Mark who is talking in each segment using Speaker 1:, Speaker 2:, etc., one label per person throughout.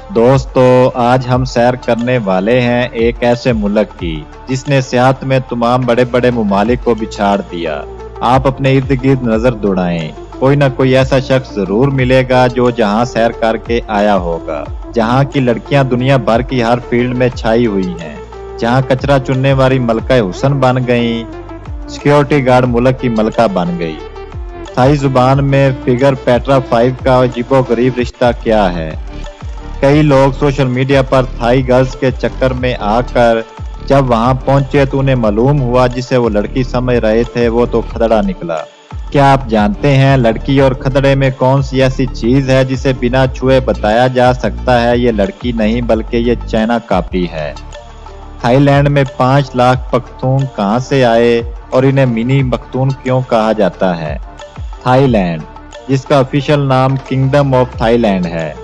Speaker 1: दोस्तों, आज हम सैर करने वाले हैं एक ऐसे मुल्क की जिसने सियाहत में तमाम बड़े बड़े ममालिक को बिछाड़ दिया। आप अपने इर्द गिर्द नजर दौड़ाएं, कोई ना कोई ऐसा शख्स जरूर मिलेगा जो जहां सैर करके आया होगा, जहां की लड़कियां दुनिया भर की हर फील्ड में छाई हुई हैं, जहां कचरा चुनने वाली मलका हुसन बन गई, सिक्योरिटी गार्ड मुल्क की मलका बन गई। थाई जुबान में फिगर पेट्रा 5 का अजीबोगरीब रिश्ता क्या है? कई लोग सोशल मीडिया पर थाई गर्ल्स के चक्कर में आकर जब वहां पहुंचे तो उन्हें मालूम हुआ जिसे वो लड़की समझ रहे थे वो तो खदड़ा निकला। क्या आप जानते हैं लड़की और खदड़े में कौन सी ऐसी चीज है जिसे बिना छुए बताया जा सकता है ये लड़की नहीं बल्कि ये चाइना कॉपी है। थाईलैंड में 5 लाख पख्तून कहां से आए और इन्हें मिनी पख्तून क्यों कहा जाता है? थाईलैंड, जिसका ऑफिशियल नाम किंगडम ऑफ थाईलैंड है,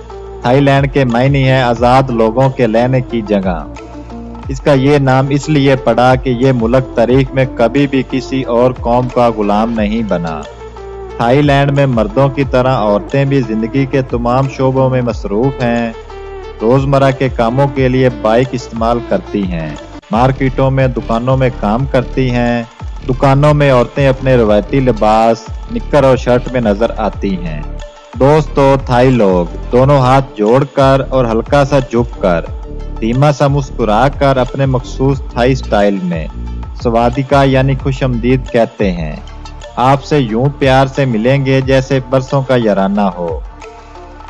Speaker 1: थाईलैंड के मायने है आजाद लोगों के रहने की जगह। इसका ये नाम इसलिए पड़ा कि ये मुल्क तारीख में कभी भी किसी और कौम का गुलाम नहीं बना। थाईलैंड में मर्दों की तरह औरतें भी जिंदगी के तमाम शोबों में मसरूफ हैं। रोजमर्रा के कामों के लिए बाइक इस्तेमाल करती हैं, मार्केटों में दुकानों में काम करती हैं। दुकानों में औरतें अपने रवायती लिबास निक्कर और शर्ट में नजर आती हैं। दोस्तों, थाई लोग दोनों हाथ जोड़कर और हल्का सा झुककर धीमा सा मुस्कुराकर अपने मखसूस थाई स्टाइल में स्वादिका यानी खुशमदीद कहते हैं। आपसे यूं प्यार से मिलेंगे जैसे बरसों का याराना हो।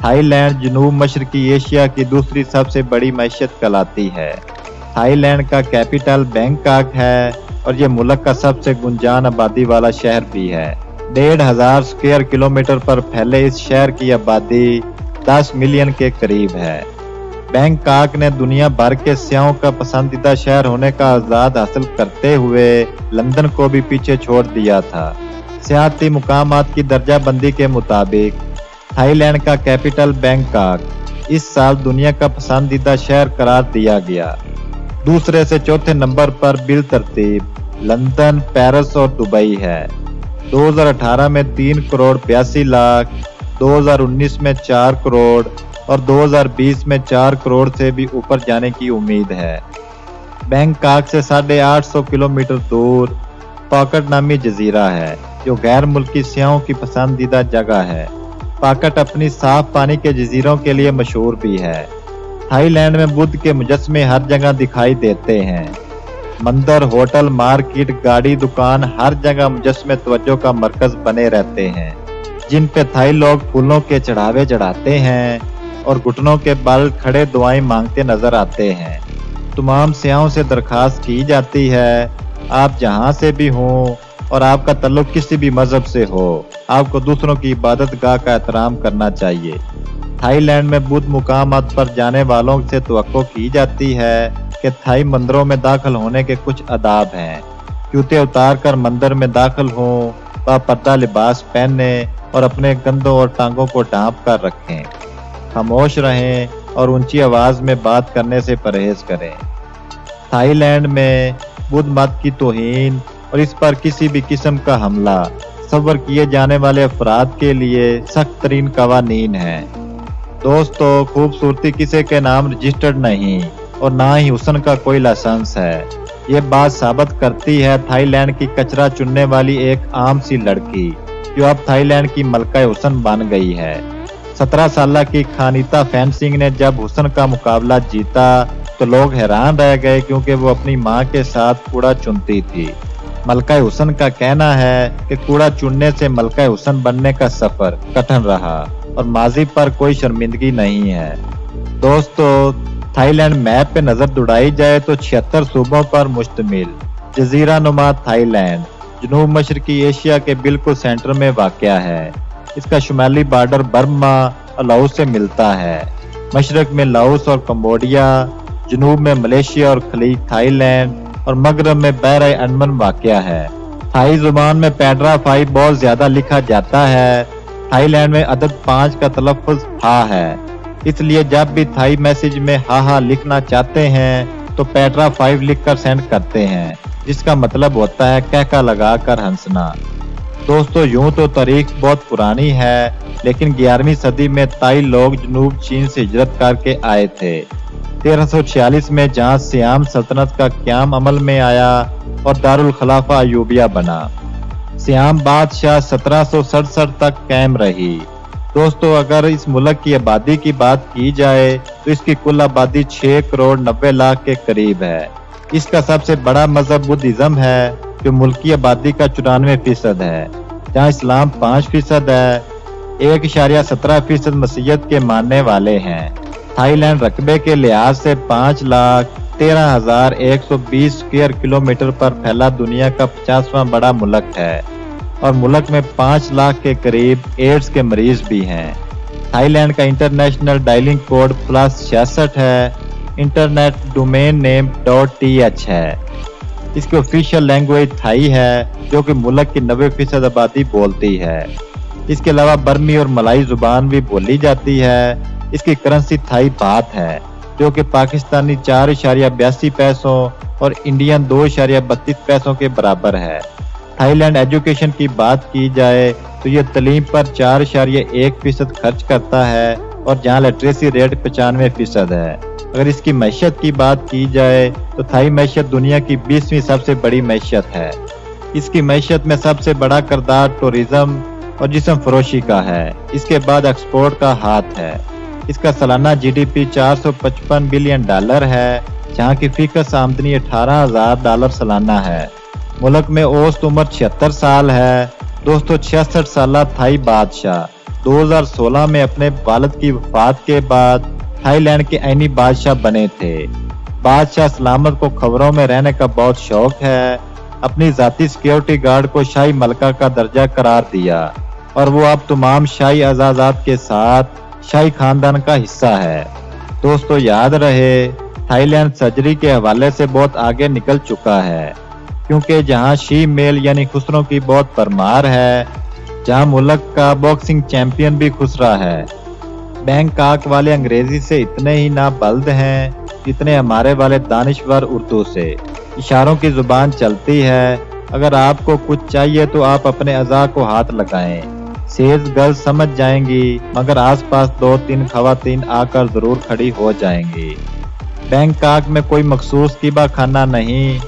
Speaker 1: थाईलैंड जनूब मशरकी एशिया की दूसरी सबसे बड़ी मईशत कहलाती है। थाईलैंड का कैपिटल बैंकॉक है और ये मुल्क का सबसे गुंजान आबादी वाला शहर भी है। 1500 स्क्वायर किलोमीटर पर फैले इस शहर की आबादी 10 मिलियन के करीब है। बैंकॉक ने दुनिया भर के सियाहों का पसंदीदा शहर होने का आजाद हासिल करते हुए लंदन को भी पीछे छोड़ दिया था। सियाहती मुकामात की दर्जा बंदी के मुताबिक थाईलैंड का कैपिटल बैंकॉक इस साल दुनिया का पसंदीदा शहर करार दिया गया। दूसरे से चौथे नंबर पर बिल तरतीब लंदन, पेरिस और दुबई है। 2018 में 3 करोड़ 82 लाख, 2019 में 4 करोड़ और 2020 में 4 करोड़ से भी ऊपर जाने की उम्मीद है। बैंकॉक से 850 किलोमीटर दूर पॉकेट नामी जजीरा है जो गैर मुल्की सियाहों की पसंदीदा जगह है। पॉकेट अपनी साफ पानी के जजीरों के लिए मशहूर भी है। थाईलैंड में बुद्ध के मुजस्मे हर जगह दिखाई देते हैं। मंदिर, होटल, मार्केट, गाड़ी, दुकान, हर जगह मुजस्मे तवज्जो का मरकज बने रहते हैं, जिन पे थाई लोग फूलों के चढ़ावे चढ़ाते हैं और घुटनों के बल खड़े दुआएं मांगते नजर आते हैं। तमाम सियाहों से दरखास्त की जाती है, आप जहां से भी हों और आपका ताल्लुक किसी भी मजहब से हो, आपको दूसरों की इबादत गाह का एहतराम करना चाहिए। थाईलैंड में बुद्ध मुकामात पर जाने वालों से तवक्को की जाती है कि थाई मंदिरों में दाखिल होने के कुछ आदाब हैं। जूते उतार कर मंदिर में दाखिल हों, व पर्दा लिबास पहने और अपने कंधों और टांगों को ढांप कर रखें। खामोश रहें और ऊंची आवाज में बात करने से परहेज करें। थाईलैंड में बुद्ध मत की तौहीन और इस पर किसी भी किस्म का हमला सब्र किए जाने वाले अफराद के लिए सख्त तरीन कवानीन है। दोस्तों, खूबसूरती किसी के नाम रजिस्टर्ड नहीं और ना ही हुस्न का कोई लाइसेंस है। ये बात साबित करती है थाईलैंड की कचरा चुनने वाली एक आम सी लड़की जो अब थाईलैंड की मलका हुस्न बन गई है। 17 साल की खानिता फैंसिंग ने जब हुस्न का मुकाबला जीता तो लोग हैरान रह गए क्योंकि वो अपनी मां के साथ कूड़ा चुनती थी। मलका हुस्न का कहना है कि कूड़ा चुनने से मलका हुस्न बनने का सफर कठिन रहा और माजी पर कोई शर्मिंदगी नहीं है। दोस्तों, थाईलैंड मैप पे नजर दौड़ाई जाए तो 76 सूबों पर मुश्तमिल जजीरा नुमा थाईलैंड जनूब मशरकी एशिया के बिल्कुल सेंटर में वाक़या है। इसका शुमाली बॉर्डर बर्मा और लाओस से मिलता है। मशरक में लाओस और कंबोडिया, जनूब में मलेशिया और खलीज थाईलैंड और मगरब में बहरा अंडमान वाक़या है। थाई जुबान में पेट्रा 5 बहुत ज्यादा लिखा जाता है। थाईलैंड में अदद 5 का तलफ़्फ़ुज़ हा है, इसलिए जब भी थाई मैसेज में हा लिखना चाहते हैं तो पेट्रा 5 लिखकर सेंड करते हैं, जिसका मतलब होता है कहका लगाकर हंसना। दोस्तों यूं तो तारीख बहुत पुरानी है, लेकिन 11वीं सदी में ताई लोग जनूब चीन से हिजरत करके आए थे। 1346 में जहां सियाम सल्तनत का क़याम अमल में आया और दारुल खिलाफा अयूबिया बना। सियाम बादशाह 1767 तक कायम रही। दोस्तों अगर इस मुल्क की आबादी की बात की जाए तो इसकी कुल आबादी 6 करोड़ 90 लाख के करीब है। इसका सबसे बड़ा मजहब बुद्धिज्म है जो मुल्की आबादी का 94% है, जहाँ इस्लाम 5% है। 1.17% मसीहत के मानने वाले हैं। थाईलैंड रकबे के लिहाज से 5,13,120 स्क्वायर किलोमीटर पर फैला दुनिया का 50वां बड़ा मुल्क है और मुल्क में 5 लाख के करीब एड्स के मरीज भी हैं। थाईलैंड का इंटरनेशनल डायलिंग कोड +66 है। इंटरनेट डोमेन नेम .th है। इसकी ऑफिशियल लैंग्वेज थाई है जो कि मुल्क की 90% आबादी बोलती है। इसके अलावा बर्मी और मलाई जुबान भी बोली जाती है। इसकी करेंसी थाई बात है जो कि पाकिस्तानी 4.82 पैसों और इंडियन 2.32 पैसों के बराबर है। थाईलैंड एजुकेशन की बात की जाए तो ये तालीम पर 4.1% खर्च करता है और जहाँ लिटरेसी रेट 95% है। अगर इसकी मैशत की बात की जाए तो थाई मैशत दुनिया की 20वीं सबसे बड़ी मैशत है। इसकी मैशत में सबसे बड़ा किरदार टूरिज्म और जिस्म फरोशी का है। इसके बाद एक्सपोर्ट का हाथ है। इसका सालाना जीडीपी $455 बिलियन है, जहाँ की फीकस आमदनी $18,000 सालाना है। मुल्क में औसत उम्र 76 साल है। दोस्तों 66 साल थाई बादशाह 2016 में अपने वालिद की वफात के बाद थाईलैंड के आईनी बादशाह बने थे। बादशाह सलामत को खबरों में रहने का बहुत शौक है। अपनी जाती सिक्योरिटी गार्ड को शाही मलका का दर्जा करार दिया और वो अब तमाम शाही एजाज़ात के साथ शाही खानदान का हिस्सा है। दोस्तों याद रहे थाईलैंड सर्जरी के हवाले से बहुत आगे निकल चुका है, क्योंकि जहां शी मेल यानी खुसरों की बहुत परमार है, जहां मुल्क का बॉक्सिंग चैंपियन भी खुसरा है। बैंकॉक वाले अंग्रेजी से इतने ही नाबल्द हैं जितने हमारे वाले दानिश्वर उर्दू से। इशारों की जुबान चलती है। अगर आपको कुछ चाहिए तो आप अपने अज़ा को हाथ लगाएं। सेज गर्ल समझ जाएंगी, मगर आसपास 2-3 खवातीन आकर जरूर खड़ी हो जाएंगी। बैंकॉक में कोई मखसूस कीबा खाना नहीं।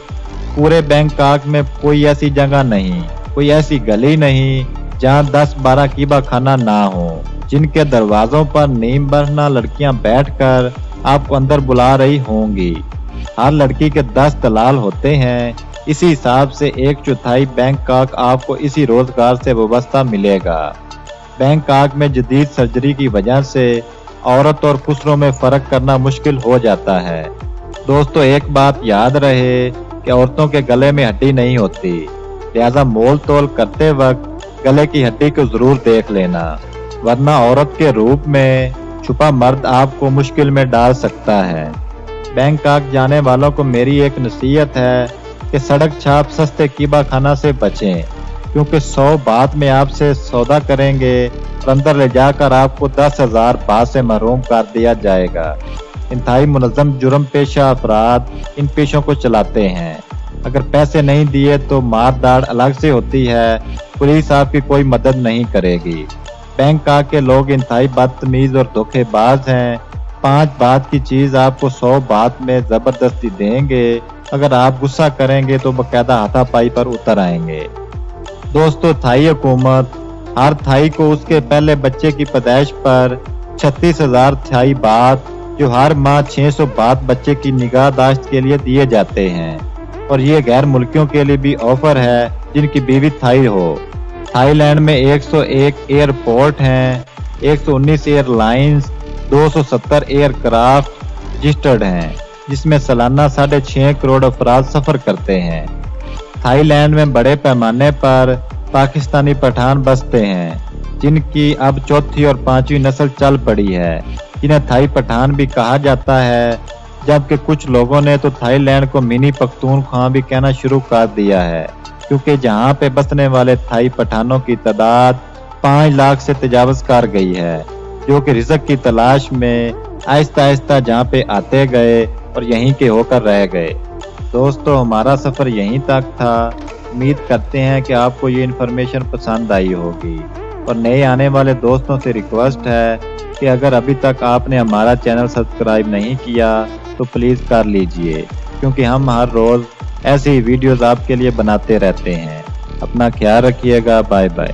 Speaker 1: पूरे बैंकॉक में कोई ऐसी जगह नहीं, कोई ऐसी गली नहीं जहां 10-12 कीबा खाना ना हो, जिनके दरवाजों पर नीम बरना लड़कियां बैठकर आपको अंदर बुला रही होंगी। हर लड़की के 10 दलाल होते हैं। इसी हिसाब से 1/4 बैंकॉक आपको इसी रोजगार से वाबस्ता मिलेगा। बैंकॉक में जदीद सर्जरी की वजह से औरत और खुसरों में फर्क करना मुश्किल हो जाता है। दोस्तों एक बात याद रहे कि औरतों के गले में हड्डी नहीं होती, लिहाजा मोल तोल करते वक्त गले की हड्डी को जरूर देख लेना, वरना औरत के रूप में छुपा मर्द आपको मुश्किल में डाल सकता है। बैंकॉक जाने वालों को मेरी एक नसीहत है कि सड़क छाप सस्ते कीबा खाना से बचें, क्योंकि 100 बात में आपसे सौदा करेंगे और अंदर ले जाकर आपको 10,000 बात से महरूम कर दिया जाएगा। इंतहाई मुनज़्ज़म जुर्म पेशा अफराद इन पेशों को चलाते हैं। अगर पैसे नहीं दिए तो मार दाड़ अलग से होती है। पुलिस आपकी कोई मदद नहीं करेगी। बैंकॉक के लोग इंतहाई बदतमीज और धोखेबाज हैं। 5 बात की चीज आपको 100 बात में जबरदस्ती देंगे। अगर आप गुस्सा करेंगे तो बकायदा हाथापाई पर उतर आएंगे। दोस्तों थाई हुकूमत हर थाई को उसके पहले बच्चे की पैदाइश पर 36,000 थाई बात, जो हर माह 600 बात बच्चे की निगाहदाश्त के लिए दिए जाते हैं। और ये गैर मुल्कियों के लिए भी ऑफर है जिनकी बीवी थाई हो। थाईलैंड में 101 एयरपोर्ट हैं, 119 एयरलाइंस, 270 एयरक्राफ्ट रजिस्टर्ड हैं, जिसमें सालाना 6.5 करोड़ अफराद सफर करते हैं। थाईलैंड में बड़े पैमाने पर पाकिस्तानी पठान बसते हैं, जिनकी अब 4थी और 5वीं नस्ल चल पड़ी है, जिन्हें थाई पठान भी कहा जाता है। जबकि कुछ लोगों ने तो थाईलैंड को मिनी पख्तूनख्वा भी कहना शुरू कर दिया है, क्योंकि जहां पे बसने वाले थाई पठानों की तादाद 5 लाख से तजावज कर गई है, जो कि रिज़्क की तलाश में आहिस्ता आहिस्ता जहां पे आते गए और यहीं के होकर रह गए। दोस्तों हमारा सफर यहीं तक था। امید کرتے ہیں کہ آپ کو یہ انفارمیشن پسند آئی ہوگی، اور نئے آنے والے دوستوں سے ریکویسٹ ہے کہ اگر ابھی تک آپ نے ہمارا چینل سبسکرائب نہیں کیا تو پلیز کر لیجئے، کیونکہ ہم ہر روز ایسی ہی ویڈیوز آپ کے لیے بناتے رہتے ہیں۔ اپنا خیال رکھیے گا، بائے بائے۔